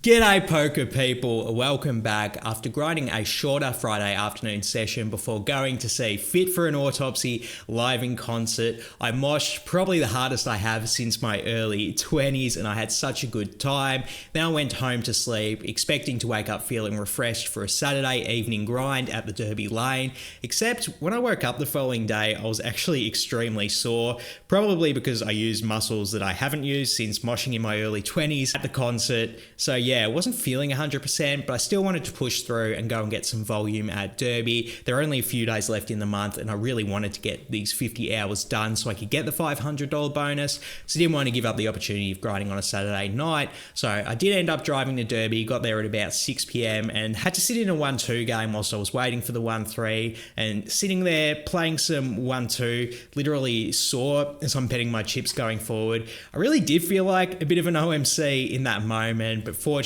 G'day poker people, welcome back. After grinding a shorter Friday afternoon session before going to see Fit For An Autopsy live in concert, I moshed probably the hardest I have since my early 20s and I had such a good time. Then I went home to sleep, expecting to wake up feeling refreshed for a Saturday evening grind at the Derby Lane, except when I woke up the following day I was actually extremely sore, probably because I used muscles that I haven't used since moshing in my early 20s at the concert. So yeah, I wasn't feeling 100%, but I still wanted to push through and go and get some volume at Derby. There are only a few days left in the month, and I really wanted to get these 50 hours done so I could get the $500 bonus. So I didn't want to give up the opportunity of grinding on a Saturday night. So I did end up driving to Derby, got there at about 6 p.m. and had to sit in a 1-2 game whilst I was waiting for the 1-3, and sitting there playing some 1-2, literally sore as I'm betting my chips going forward. I really did feel like a bit of an OMC in that moment, but fortunately,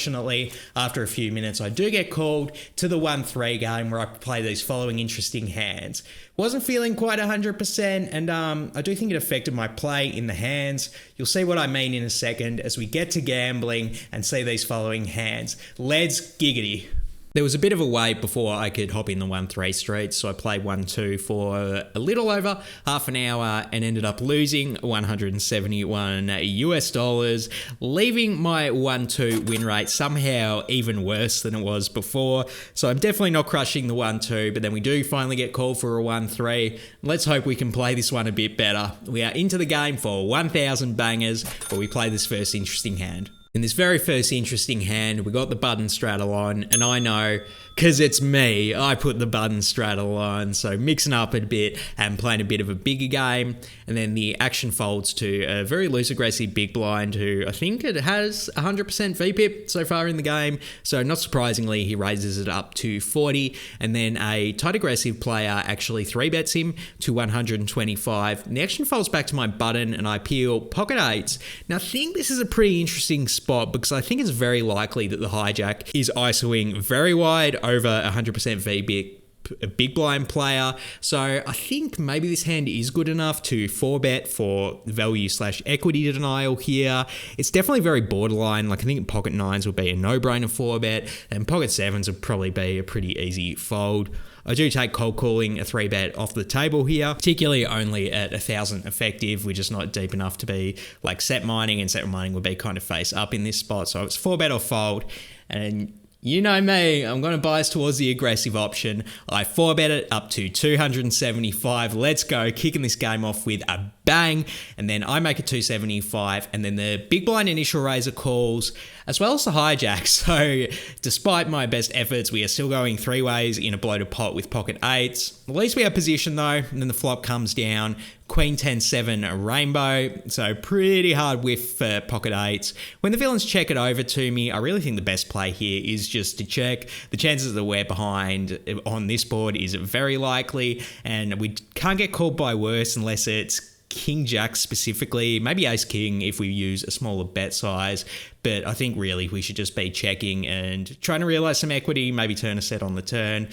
after a few minutes, I do get called to the 1-3 game where I play these following interesting hands. Wasn't feeling quite 100%, and I do think it affected my play in the hands. You'll see what I mean in a second as we get to gambling and see these following hands. Let's giggity. There was a bit of a wait before I could hop in the 1-3 street, so I played 1-2 for a little over half an hour and ended up losing $171, leaving my 1-2 win rate somehow even worse than it was before. So I'm definitely not crushing the 1-2, but then we do finally get called for a 1-3. Let's hope we can play this one a bit better. We are into the game for 1,000 bangers, but we play this first interesting hand. In this very first interesting hand, we got the button straddle on, and I know, because it's me, I put the button straddle on, so mixing up a bit and playing a bit of a bigger game, and then the action folds to a very loose aggressive big blind who I think it has 100% VPIP so far in the game, so not surprisingly he raises it up to 40, and then a tight aggressive player actually 3-bets him to 125, and the action folds back to my button and I peel pocket 8s. Now I think this is a pretty interesting spot because I think it's very likely that the hijack is ISOing very wide over 100% VBIP, a big blind player. So I think maybe this hand is good enough to 4-bet for value/equity denial here. It's definitely very borderline. Like I think pocket 9s would be a no-brainer 4-bet and pocket 7s would probably be a pretty easy fold. I do take cold calling a 3-bet off the table here, particularly only at 1,000 effective. We're just not deep enough to be like set mining, and set mining would be kind of face up in this spot. So it's 4-bet or fold, and you know me, I'm going to bias towards the aggressive option. I 4-bet it up to 275. Let's go, kicking this game off with a bang, and then I make it 275, and then the big blind initial raiser calls, as well as the hijack. So despite my best efforts, we are still going 3 ways in a bloated pot with pocket 8s. At least we have position though, and then the flop comes down. Queen 10-7 rainbow, so pretty hard whiff for pocket 8s. When the villains check it over to me, I really think the best play here is just to check. The chances that we're behind on this board is very likely, and we can't get called by worse unless it's King Jack specifically, maybe Ace King if we use a smaller bet size, but I think really we should just be checking and trying to realize some equity, maybe turn a set on the turn.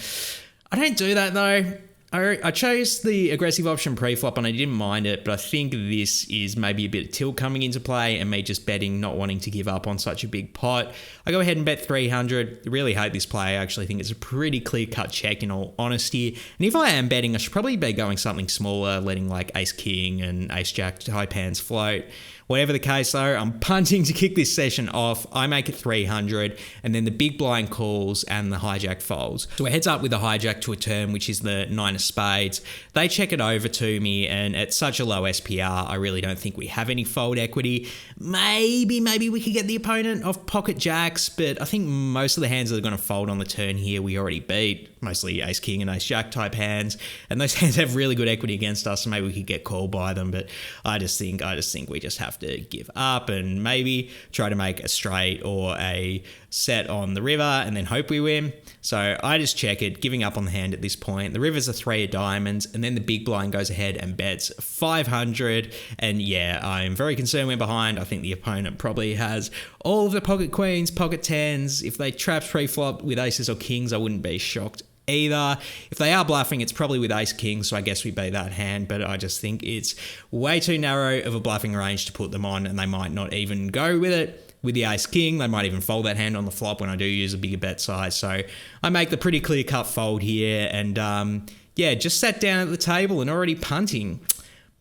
I don't do that though. I chose the aggressive option pre-flop and I didn't mind it, but I think this is maybe a bit of tilt coming into play and me just betting, not wanting to give up on such a big pot. I go ahead and bet 300. I really hate this play. I actually think it's a pretty clear-cut check in all honesty. And if I am betting, I should probably be going something smaller, letting like Ace King and Ace Jack type hands float. Whatever the case though, I'm punting to kick this session off. I make it 300 and then the big blind calls and the hijack folds. So it heads up with the hijack to a turn, which is the 9 of spades. They check it over to me and at such a low SPR, I really don't think we have any fold equity. Maybe we could get the opponent off pocket jacks, but I think most of the hands that are going to fold on the turn here we already beat. Mostly Ace King and Ace Jack type hands, and those hands have really good equity against us, so maybe we could get called by them, but I just think we just have to give up and maybe try to make a straight or a set on the river and then hope we win. So I just check it, giving up on the hand at this point. The river's a 3 of diamonds, and then the big blind goes ahead and bets 500, and yeah, I'm very concerned we're behind. I think the opponent probably has all of the pocket queens, pocket 10s. If they trap pre-flop with aces or kings, I wouldn't be shocked either. If they are bluffing, it's probably with ace king, so I guess we beat that hand, but I just think it's way too narrow of a bluffing range to put them on, and they might not even go with it. with the ace king. They might even fold that hand on the flop when I do use a bigger bet size. So I make the pretty clear cut fold here, and yeah, just sat down at the table and already punting.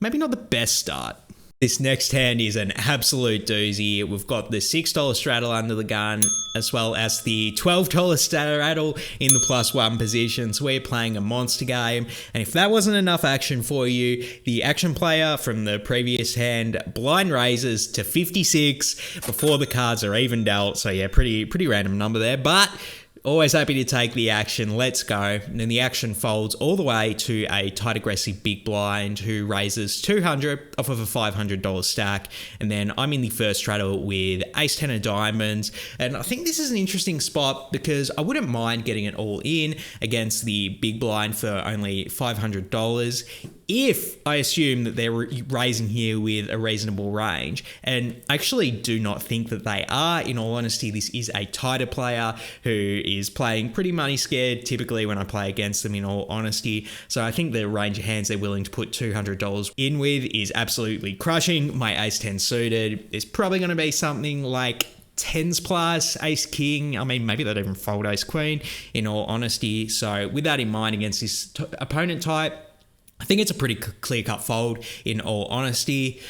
Maybe not the best start. This next hand is an absolute doozy. We've got the $6 straddle under the gun, as well as the $12 straddle in the +1 position. So we're playing a monster game. And if that wasn't enough action for you, the action player from the previous hand blind raises to 56 before the cards are even dealt. So yeah, pretty random number there, but always happy to take the action. Let's go. And then the action folds all the way to a tight aggressive big blind who raises 200 off of a $500 stack. And then I'm in the first straddle with ace 10 of diamonds. And I think this is an interesting spot because I wouldn't mind getting it all in against the big blind for only $500 if I assume that they're raising here with a reasonable range. And I actually do not think that they are. In all honesty, this is a tighter player who is playing pretty money scared typically when I play against them, in all honesty. So I think the range of hands they're willing to put $200 in with is absolutely crushing. My ace 10 suited is probably going to be something like 10s plus, ace king. I mean, maybe they'd even fold ace queen, in all honesty. So with that in mind against this opponent type, I think it's a pretty clear-cut fold, in all honesty.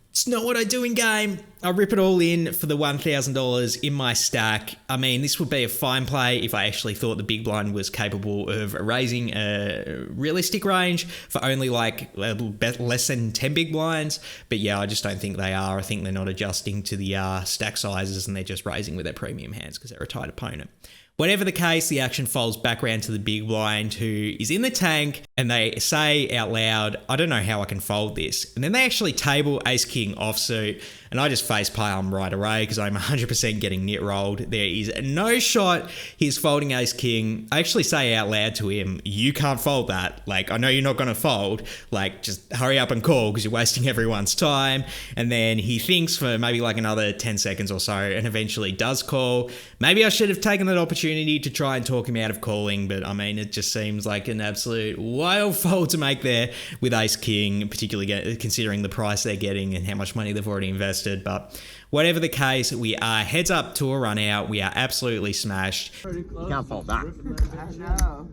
It's not what I do in game. I rip it all in for the $1,000 in my stack. I mean, this would be a fine play if I actually thought the big blind was capable of raising a realistic range for only like a little bit less than 10 big blinds. But yeah, I just don't think they are. I think they're not adjusting to the stack sizes, and they're just raising with their premium hands because they're a tight opponent. Whatever the case, the action folds back around to the big blind who is in the tank, and they say out loud, I don't know how I can fold this. And then they actually table ace king offsuit, and I just face palm right away because I'm 100% getting nit rolled. There is no shot he's folding ace king. I actually say out loud to him, you can't fold that. Like, I know you're not going to fold. Like, just hurry up and call because you're wasting everyone's time. And then he thinks for maybe like another 10 seconds or so and eventually does call. Maybe I should have taken that opportunity to try and talk him out of calling, but I mean, it just seems like an absolute wild fold to make there with ace king, particularly considering the price they're getting and how much money they've already invested. But whatever the case, we are heads up to a run out. We are absolutely smashed. You can't fault that. I know.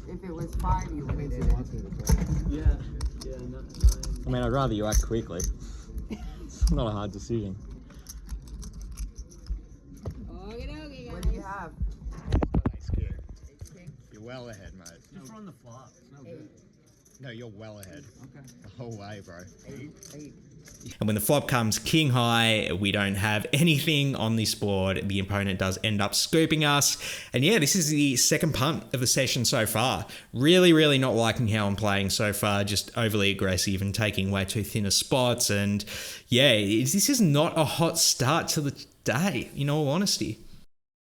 If it was fine, you would have Yeah. I mean, I'd rather you act quickly. It's not a hard decision. What do you have? Ace king. You're well ahead, mate. Just run the flop. It's no good. No, you're well ahead. Okay. The whole way, bro. Eight. And when the flop comes king high, we don't have anything on this board. The opponent does end up scooping us. And yeah, this is the second punt of the session so far. Really not liking how I'm playing so far. Just overly aggressive and taking way too thin of spots. And yeah, this is not a hot start to the day, in all honesty.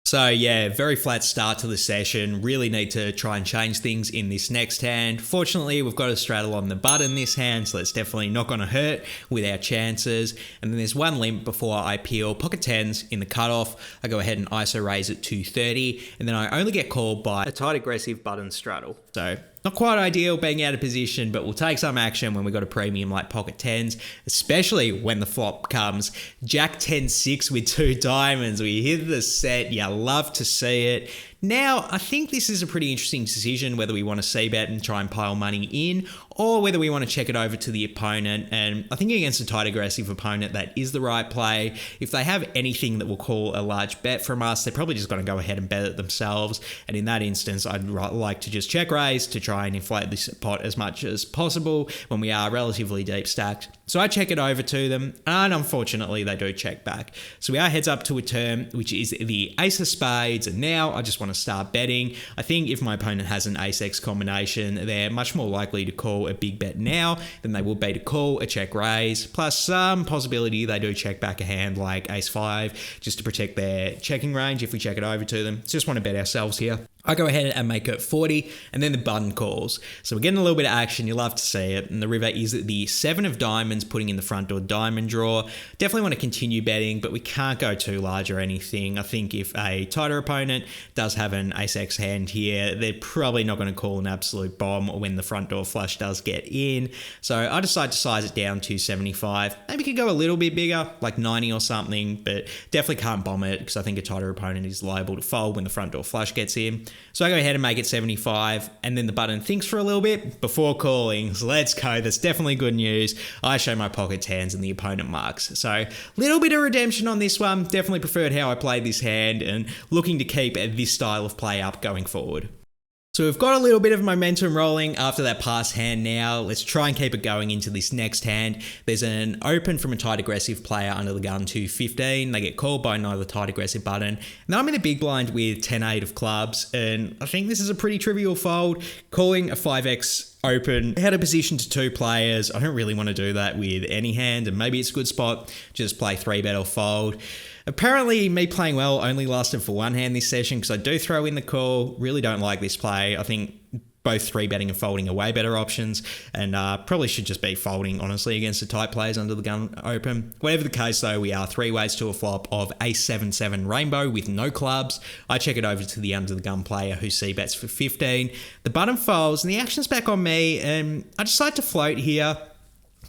So yeah, very flat start to the session. Really need to try and change things in this next hand. Fortunately, we've got a straddle on the button this hand, so that's definitely not going to hurt with our chances. And then there's one limp before I peel pocket tens in the cutoff. I go ahead and ISO raise at 230, and then I only get called by a tight aggressive button straddle. So not quite ideal being out of position, but we'll take some action when we got a premium like pocket tens, especially when the flop comes jack 10-6 with 2 diamonds. We hit the set. You love to see it. Now, I think this is a pretty interesting decision whether we want to c-bet and try and pile money in, or whether we want to check it over to the opponent. And I think against a tight aggressive opponent, that is the right play. If they have anything that will call a large bet from us, they're probably just going to go ahead and bet it themselves. And in that instance, I'd like to just check raise to try and inflate this pot as much as possible when we are relatively deep stacked. So I check it over to them, and unfortunately they do check back. So we are heads up to a turn, which is the ace of spades, and now I just want to start betting. I think if my opponent has an ace-x combination, they're much more likely to call a big bet now than they will be to call a check raise, plus some possibility they do check back a hand like ace-5 just to protect their checking range if we check it over to them. Just want to bet ourselves here. I go ahead and make it 40, and then the button calls. So we're getting a little bit of action. You love to see it. And the river is the 7 of diamonds, putting in the front door diamond draw. Definitely want to continue betting, but we can't go too large or anything. I think if a tighter opponent does have an ace-x hand here, they're probably not going to call an absolute bomb when the front door flush does get in. So I decide to size it down to 75. Maybe could go a little bit bigger, like 90 or something, but definitely can't bomb it because I think a tighter opponent is liable to fold when the front door flush gets in. So I go ahead and make it 75, and then the button thinks for a little bit before calling. So let's go. That's definitely good news. I show my pocket tens and the opponent marks. So little bit of redemption on this one. Definitely preferred how I played this hand and looking to keep this style of play up going forward. So we've got a little bit of momentum rolling after that pass hand now. Let's try and keep it going into this next hand. There's an open from a tight aggressive player under the gun to 15. They get called by another tight aggressive button. Now I'm in the big blind with 10-8 of clubs, and I think this is a pretty trivial fold. Calling a 5x open, had a position to 2 players. I don't really want to do that with any hand, and maybe it's a good spot. Just play 3-bet or fold. Apparently, me playing well only lasted for 1 hand this session because I do throw in the call. Really don't like this play. I think both 3-betting and folding are way better options, and probably should just be folding, honestly, against the tight players under the gun open. Whatever the case, though, we are 3 ways to a flop of ace-7-7 rainbow with no clubs. I check it over to the under the gun player who c-bets for 15. The button folds, and the action's back on me, and I decide to float here.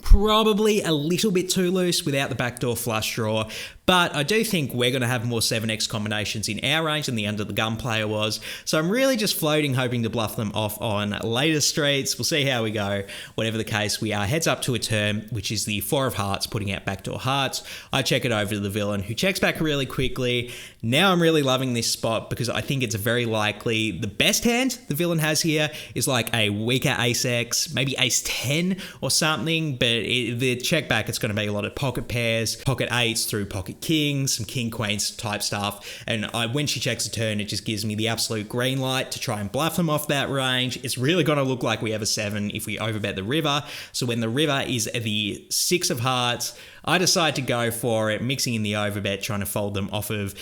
Probably a little bit too loose without the backdoor flush draw, but I do think we're going to have more 7x combinations in our range than the under the gun player was. So I'm really just floating, hoping to bluff them off on later streets. We'll see how we go. Whatever the case, we are heads up to a turn, which is the 4 of hearts, putting out backdoor hearts. I check it over to the villain, who checks back really quickly. Now I'm really loving this spot because I think it's very likely the best hand the villain has here is like a weaker ace-x, maybe ace-10 or something, but the check back, it's going to be a lot of pocket pairs, pocket 8s through pocket kings, some king queens type stuff, and when she checks a turn, it just gives me the absolute green light to try and bluff them off that range. It's really going to look like we have a 7 if we overbet the river. So when the river is the 6 of hearts, I decide to go for it, mixing in the overbet, trying to fold them off of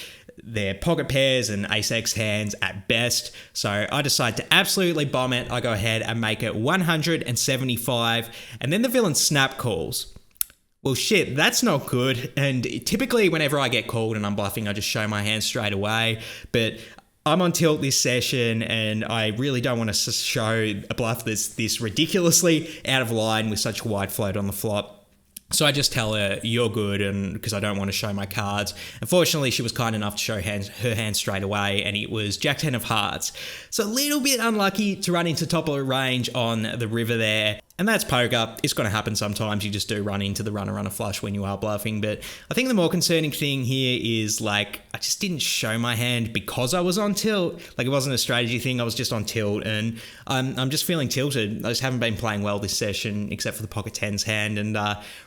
their pocket pairs and ace-x hands at best. So I decide to absolutely bomb it. I go ahead and make it 175, and then the villain snap calls. Well, shit, that's not good. And typically whenever I get called and I'm bluffing, I just show my hand straight away. But I'm on tilt this session, and I really don't want to show a bluff that's this ridiculously out of line with such a wide float on the flop. So I just tell her, you're good, and because I don't want to show my cards. Unfortunately, she was kind enough to show her hand straight away, and it was Jack 10 of hearts. So a little bit unlucky to run into top of the range on the river there. And that's poker. It's going to happen sometimes. You just do run into the runner flush when you are bluffing. But I think the more concerning thing here is, like, I just didn't show my hand because I was on tilt. Like, it wasn't a strategy thing. I was just on tilt, and I'm just feeling tilted. I just haven't been playing well this session, except for the pocket 10s hand, and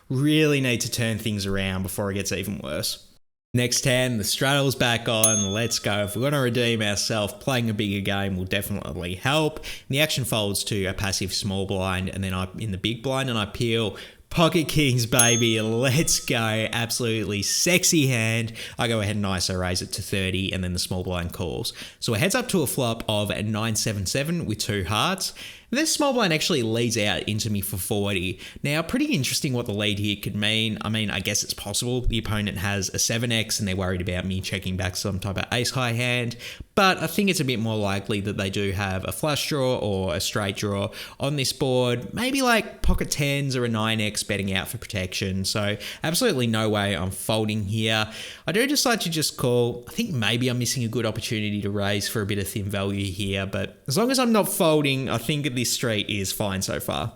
really need to turn things around before it gets even worse. Next hand, the straddle's back on. Let's go. If we're going to redeem ourselves, playing a bigger game will definitely help. And the action folds to a passive small blind, and then I'm in the big blind and I peel pocket kings, baby. Let's go. Absolutely sexy hand. I go ahead and ISO raise it to 30, and then the small blind calls. So it heads up to a flop of 9-7-7 with 2 hearts. This small blind actually leads out into me for 40. Now, pretty interesting what the lead here could mean. I mean, I guess it's possible the opponent has a 7x and they're worried about me checking back some type of ace-high hand, but I think it's a bit more likely that they do have a flush draw or a straight draw on this board, maybe like pocket 10s or a 9x betting out for protection. So absolutely no way I'm folding here. I do decide to just call. I think maybe I'm missing a good opportunity to raise for a bit of thin value here, but as long as I'm not folding, I think this straight is fine so far.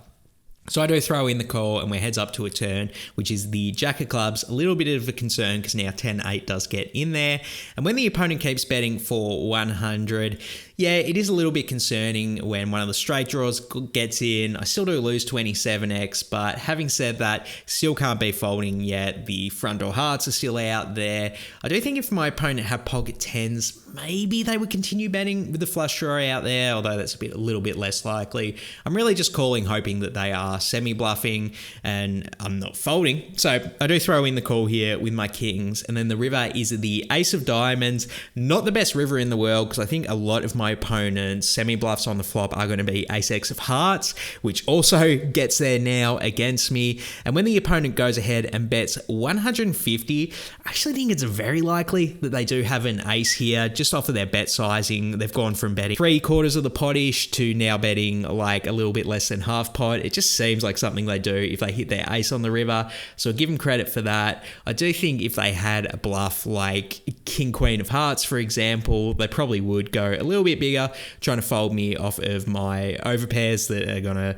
So I do throw in the call, and we're heads up to a turn, which is the Jack of clubs. A little bit of a concern because now 10-8 does get in there. And when the opponent keeps betting for 100, yeah, it is a little bit concerning when one of the straight draws gets in. I still do lose 27x, but having said that, still can't be folding yet. The front door hearts are still out there. I do think if my opponent had pocket 10s, maybe they would continue betting with the flush draw out there, although that's a little bit less likely. I'm really just calling, hoping that they are semi-bluffing, and I'm not folding. So I do throw in the call here with my kings, and then the river is the ace of diamonds. Not the best river in the world, because I think a lot of my opponents' semi-bluffs on the flop are going to be ace x of hearts, which also gets there now against me. And when the opponent goes ahead and bets 150, I actually think it's very likely that they do have an ace here, just off of their bet sizing. They've gone from betting 3/4 of the pot-ish to now betting like a little bit less than half pot. It just seems like something they do if they hit their ace on the river. So I give them credit for that. I do think if they had a bluff like king queen of hearts, for example, they probably would go a little bit bigger, trying to fold me off of my overpairs that are gonna,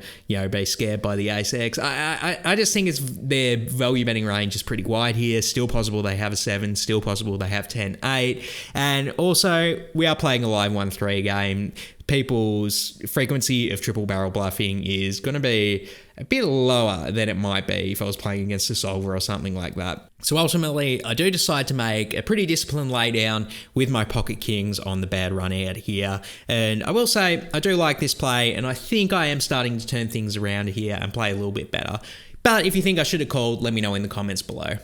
be scared by the ace x. I just think their value betting range is pretty wide here. Still possible they have a 7, still possible they have 10-8, and also we are playing a live 1-3 game. People's frequency of triple barrel bluffing is going to be a bit lower than it might be if I was playing against a solver or something like that. So ultimately, I do decide to make a pretty disciplined laydown with my pocket kings on the bad run out here. And I will say, I do like this play, and I think I am starting to turn things around here and play a little bit better. But if you think I should have called, let me know in the comments below.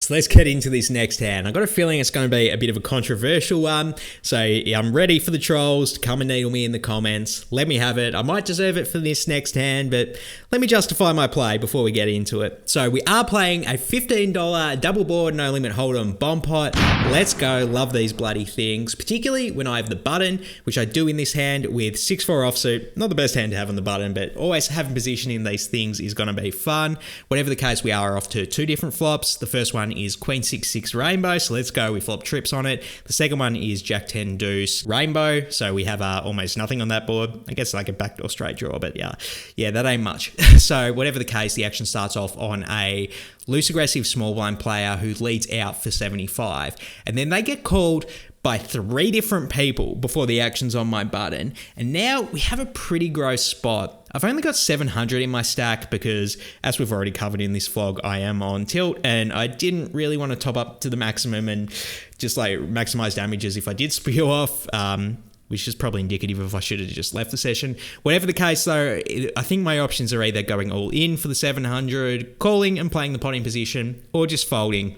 So let's get into this next hand. I've got a feeling it's going to be a bit of a controversial one. So I'm ready for the trolls to come and needle me in the comments. Let me have it. I might deserve it for this next hand, but let me justify my play before we get into it. So we are playing a $15 double board, no limit hold'em bomb pot. Let's go. Love these bloody things, particularly when I have the button, which I do in this hand with 6-4 offsuit. Not the best hand to have on the button, but always having position in these things is going to be fun. Whatever the case, we are off to 2 different flops. The first one is Queen 6-6 rainbow, so let's go. We flop trips on it. The second one is Jack 10 deuce rainbow, so we have almost nothing on that board. I guess like a backdoor straight draw, but yeah, that ain't much. So whatever the case, the action starts off on a loose aggressive small blind player who leads out for 75, and then they get called by 3 different people before the action's on my button, and now we have a pretty gross spot. I've only got 700 in my stack because, as we've already covered in this vlog, I am on tilt, and I didn't really want to top up to the maximum and just like maximize damages if I did spew off, which is probably indicative of I should have just left the session. Whatever the case though, I think my options are either going all in for the 700, calling and playing the pot in position, or just folding.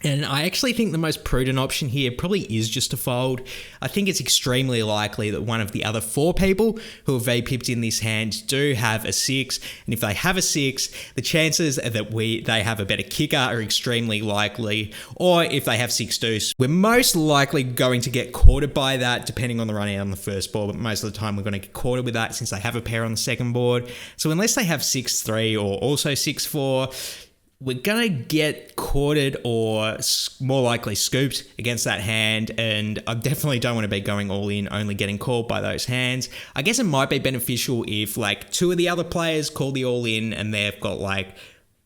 And I actually think the most prudent option here probably is just to fold. I think it's extremely likely that one of the other 4 people who have V-pipped in this hand do have a 6. And if they have a 6, the chances that they have a better kicker are extremely likely. Or if they have 6 deuce, we're most likely going to get quartered by that, depending on the run out on the first board. But most of the time we're going to get quartered with that since they have a pair on the second board. So unless they have 6-3 or also 6-4, we're going to get quartered or more likely scooped against that hand, and I definitely don't want to be going all in, only getting called by those hands. I guess it might be beneficial if like 2 of the other players call the all in and they've got like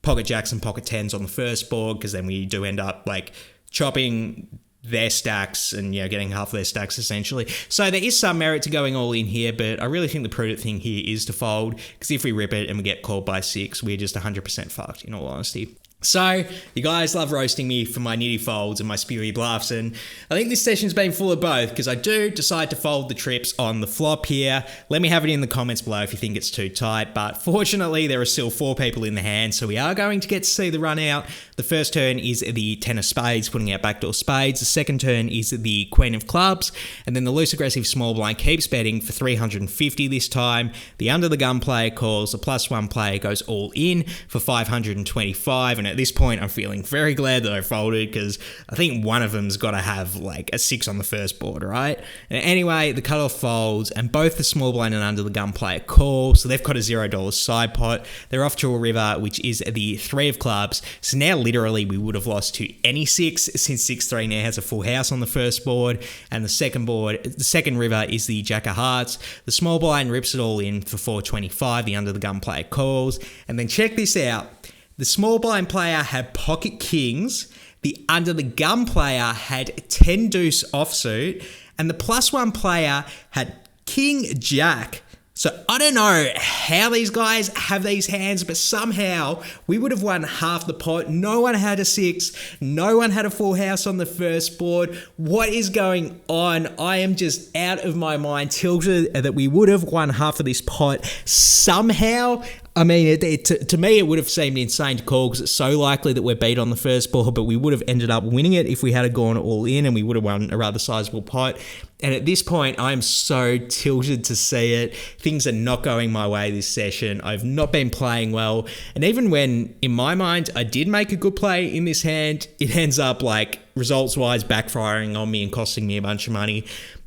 pocket jacks and pocket 10s on the first board, because then we do end up like chopping their stacks and getting half their stacks essentially. So there is some merit to going all in here, but I really think the prudent thing here is to fold, because if we rip it and we get called by 6, we're just 100% fucked, in all honesty. So, you guys love roasting me for my nitty folds and my spewy bluffs, and I think this session's been full of both, because I do decide to fold the trips on the flop here. Let me have it in the comments below if you think it's too tight, but fortunately there are still 4 people in the hand, so we are going to get to see the run out. The first turn is the 10 of spades, putting out backdoor spades. The second turn is the queen of clubs, and then the loose aggressive small blind keeps betting for 350 this time. The under the gun player calls, the +1 player goes all in for 525, and at this point I'm feeling very glad that I folded, because I think one of them's got to have like a 6 on the first board, right? And anyway, the cutoff folds, and both the small blind and under the gun player call, so they've got a $0 side pot. They're off to a river, which is the 3 of clubs, so now literally we would have lost to any 6, since 6-3 now has a full house on the first board, and the second river is the jack of hearts. The small blind rips it all in for 425, the under the gun player calls, and then check this out. The small blind player had pocket kings, the under the gun player had 10 deuce offsuit, and the +1 player had king jack. So I don't know how these guys have these hands, but somehow we would have won half the pot. No one had a 6. No one had a full house on the first board. What is going on? I am just out of my mind, tilted that we would have won half of this pot somehow. I mean, to me, it would have seemed insane to call because it's so likely that we're beat on the first ball, but we would have ended up winning it if we had gone all in and we would have won a rather sizable pot. And at this point, I'm so tilted to see it. Things are not going my way this session. I've not been playing well. And even when, in my mind, I did make a good play in this hand, it ends up like results-wise backfiring on me and costing me a bunch of money.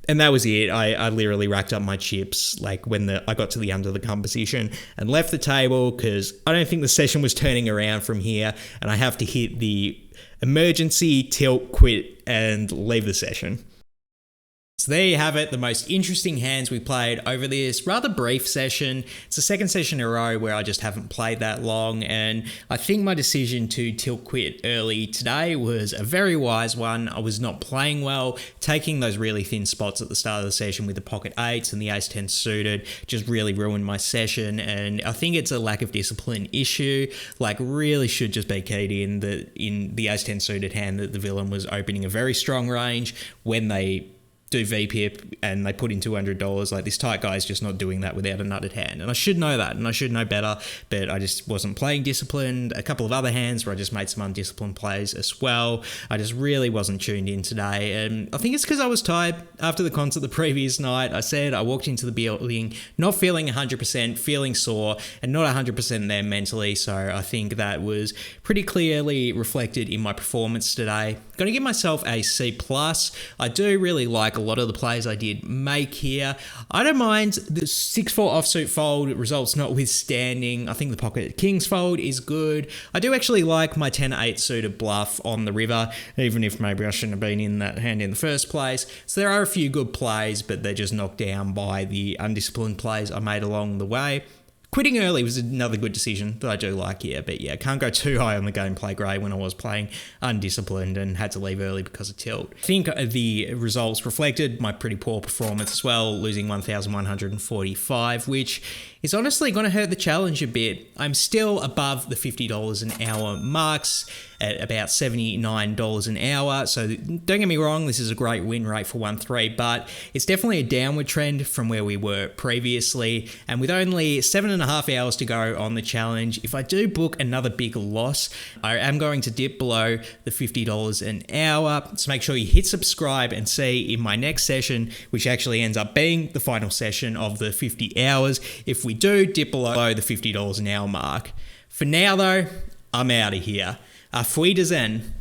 And that was it. I literally racked up my chips like when I got to the under the gun position and left the table because I don't think the session was turning around from here and I have to hit the emergency tilt quit and leave the session. So there you have it, the most interesting hands we played over this rather brief session. It's the second session in a row where I just haven't played that long, and I think my decision to tilt quit early today was a very wise one. I was not playing well, taking those really thin spots at the start of the session with the pocket eights and the ace-10 suited just really ruined my session, and I think it's a lack of discipline issue. Like, really should just be keyed in the ace-10 suited hand that the villain was opening a very strong range when they do VPIP and they put in $200. Like, this tight guy is just not doing that without a nutted hand. And I should know that, and I should know better, but I just wasn't playing disciplined. A couple of other hands where I just made some undisciplined plays as well. I just really wasn't tuned in today. And I think it's because I was tired after the concert the previous night. I said I walked into the building not feeling 100%, feeling sore, and not 100% there mentally. So I think that was pretty clearly reflected in my performance today. Going to give myself a C+. I do really like a lot of the plays I did make here. I don't mind the 6-4 offsuit fold, results notwithstanding. I think the pocket kings fold is good. I do actually like my 10-8 suited bluff on the river, even if maybe I shouldn't have been in that hand in the first place. So there are a few good plays, but they're just knocked down by the undisciplined plays I made along the way. Quitting early was another good decision that I do like here, but yeah, can't go too high on the gameplay grade when I was playing undisciplined and had to leave early because of tilt. I think the results reflected my pretty poor performance as well, losing 1,145, which is honestly going to hurt the challenge a bit. I'm still above the $50 an hour marks at about $79 an hour. So don't get me wrong, this is a great win rate for 1-3, but it's definitely a downward trend from where we were previously. And with only 7.5 hours to go on the challenge, if I do book another big loss, I am going to dip below the $50 an hour. So make sure you hit subscribe and see in my next session, which actually ends up being the final session of the 50 hours, if we do dip below the $50 an hour mark. For now though, I'm out of here. Auf Wiedersehen.